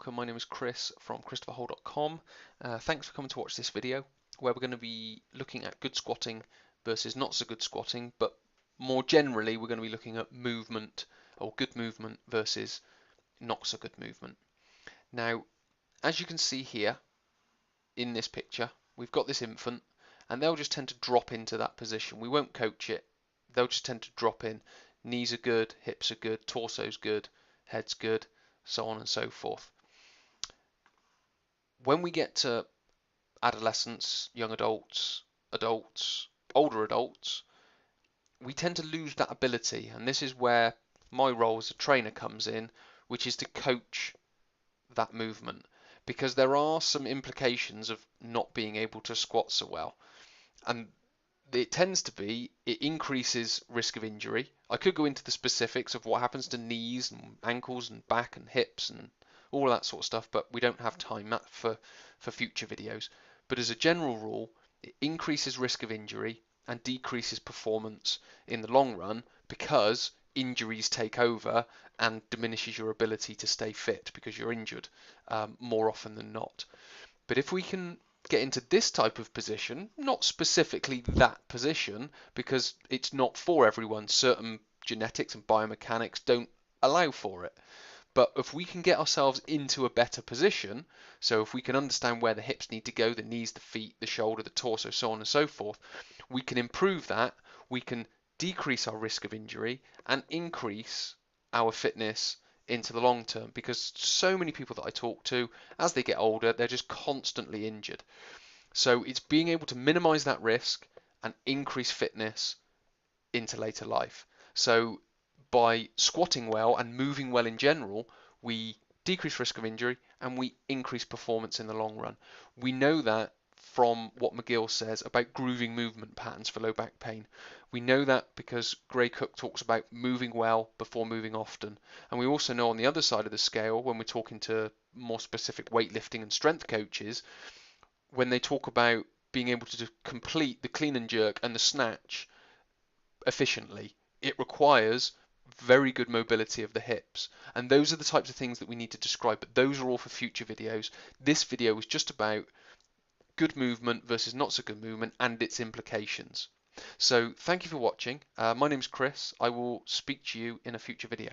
welcome. My name is Chris from ChristopherHall.com. Thanks for coming to watch this video where we're going to be looking at good squatting versus not so good squatting, but more generally we're going to be looking at movement or good movement versus not so good movement. Now, as you can see here in this picture, we've got this infant and they'll just tend to drop into that position. We won't coach it. They'll just tend to drop in. Knees are good, hips are good, torso's good, head's good, so on and so forth. When we get to adolescents, young adults, older adults, we tend to lose that ability, and this is where my role as a trainer comes in, which is to coach that movement, because there are some implications of not being able to squat so well, and it tends to be it increases risk of injury. I could go into the specifics of what happens to knees and ankles and back and hips and all that sort of stuff, but we don't have time for future videos. But as a general rule, it increases risk of injury and decreases performance in the long run because injuries take over and diminishes your ability to stay fit because you're injured more often than not. But if we can get into this type of position, not specifically that position because it's not for everyone, certain genetics and biomechanics don't allow for it. But if we can get ourselves into a better position, so if we can understand where the hips need to go, the knees, the feet, the shoulder, the torso, so on and so forth, we can improve that, we can decrease our risk of injury and increase our fitness into the long term, because so many people that I talk to, as they get older, they're just constantly injured. So it's being able to minimize that risk and increase fitness into later life. So by squatting well and moving well in general, we decrease risk of injury and we increase performance in the long run. We know that from what McGill says about grooving movement patterns for low back pain. We know that because Gray Cook talks about moving well before moving often. And we also know on the other side of the scale, when we're talking to more specific weightlifting and strength coaches, when they talk about being able to complete the clean and jerk and the snatch efficiently, it requires very good mobility of the hips. And those are the types of things that we need to describe, but those are all for future videos. This video is just about good movement versus not so good movement and its implications. So thank you for watching. My name's Chris. I will speak to you in a future video.